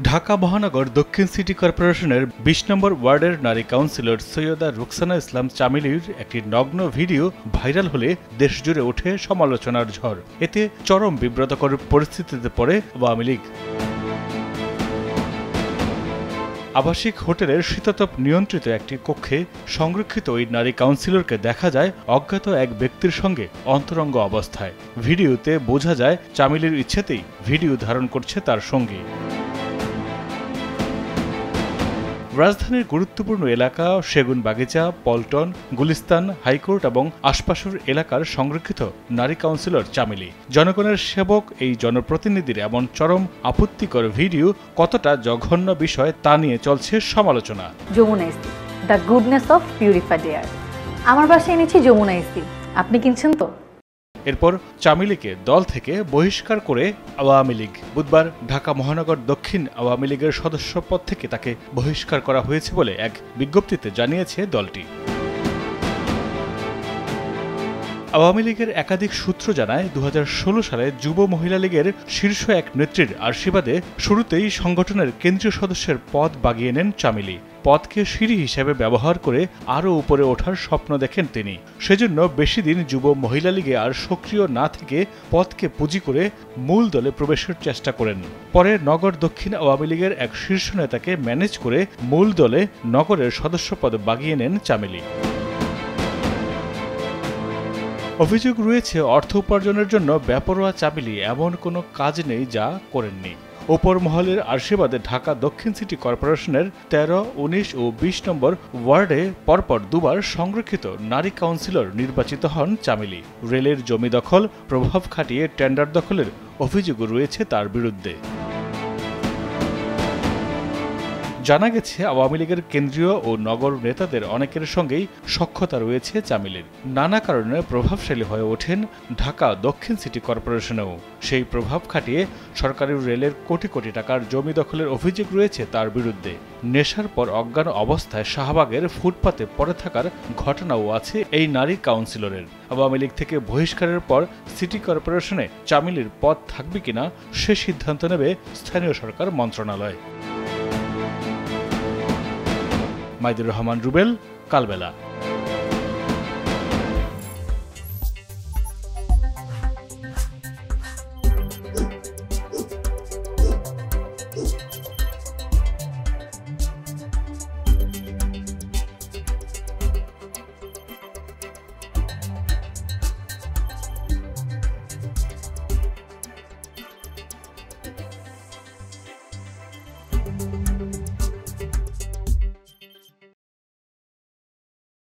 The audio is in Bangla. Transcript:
ঢাকা মহানগর দক্ষিণ সিটি কর্পোরেশনের ২০ নম্বর ওয়ার্ডের নারী কাউন্সিলর সৈয়দা রুকসানা ইসলাম চামেলির একটি নগ্ন ভিডিও ভাইরাল হলে দেশজুড়ে ওঠে সমালোচনার ঝড়। এতে চরম বিব্রতকর পরিস্থিতিতে পড়ে আওয়ামী লীগ। আবাসিক হোটেলের শীতাতপ নিয়ন্ত্রিত একটি কক্ষে সংরক্ষিত ওই নারী কাউন্সিলরকে দেখা যায় অজ্ঞাত এক ব্যক্তির সঙ্গে অন্তরঙ্গ অবস্থায়। ভিডিওতে বোঝা যায় চামেলির ইচ্ছেতেই ভিডিও ধারণ করছে তার সঙ্গী। রাজধানীর গুরুত্বপূর্ণ এলাকা সেগুনবাগিচা, পল্টন, গুলিস্তান, হাইকোর্ট এবং আশপাশের এলাকার সংরক্ষিত নারী কাউন্সিলর চামেলি। জনগণের সেবক এই জনপ্রতিনিধির এমন চরম আপত্তিকর ভিডিও কতটা জঘন্য বিষয় তা নিয়ে চলছে সমালোচনা। যমুনা ইস্তি, the goodness of purified air. আমার বাসায় এনেছি যমুনা ইস্তি, আপনি কিনছেন তো? এরপর চামেলিকে দল থেকে বহিষ্কার করে আওয়ামী লীগ। বুধবার ঢাকা মহানগর দক্ষিণ আওয়ামী লীগের সদস্যপদ থেকে তাকে বহিষ্কার করা হয়েছে বলে এক বিজ্ঞপ্তিতে জানিয়েছে দলটি। আওয়ামী লীগের একাধিক সূত্র জানায় ২০১৬ সালে যুব মহিলা লীগের শীর্ষ এক নেত্রীর আশীর্বাদে শুরুতেই সংগঠনের কেন্দ্রীয় সদস্যের পদ বাগিয়ে নেন চামেলি। পদকে সিঁড়ি হিসেবে ব্যবহার করে আরও উপরে ওঠার স্বপ্ন দেখেন তিনি। সেজন্য বেশি দিন যুব মহিলা লীগে আর সক্রিয় না থেকে পদকে পুঁজি করে মূল দলে প্রবেশের চেষ্টা করেন। পরে নগর দক্ষিণ আওয়ামী লীগের এক শীর্ষ নেতাকে ম্যানেজ করে মূল দলে নগরের সদস্যপদ বাগিয়ে নেন চামেলি। অভিযোগ রয়েছে, অর্থ উপার্জনের জন্য বেপরোয়া চামেলি এমন কোনো কাজ নেই যা করেননি। ওপর মহলের আশীর্বাদে ঢাকা দক্ষিণ সিটি কর্পোরেশনের ১৩, ১৯ ও ২০ নম্বর ওয়ার্ডে পরপর দুবার সংরক্ষিত নারী কাউন্সিলর নির্বাচিত হন চামেলি। রেলের জমি দখল, প্রভাব খাটিয়ে টেন্ডার দখলের অভিযোগও রয়েছে তার বিরুদ্ধে। জানা গেছে, আওয়ামী লীগের কেন্দ্রীয় ও নগর নেতাদের অনেকের সঙ্গেই সখ্যতা রয়েছে চামেলির। নানা কারণে প্রভাবশালী হয়ে ওঠেন ঢাকা দক্ষিণ সিটি কর্পোরেশনেও। সেই প্রভাব খাটিয়ে সরকারি রেলের কোটি কোটি টাকার জমি দখলের অভিযোগ রয়েছে তার বিরুদ্ধে। নেশার পর অজ্ঞান অবস্থায় শাহবাগের ফুটপাতে পড়ে থাকার ঘটনাও আছে এই নারী কাউন্সিলরের। আওয়ামী লীগ থেকে বহিষ্কারের পর সিটি কর্পোরেশনে চামেলির পদ থাকবে কিনা সে সিদ্ধান্ত নেবে স্থানীয় সরকার মন্ত্রণালয়। মাইদুর রহমান রুবেল, কালবেলা।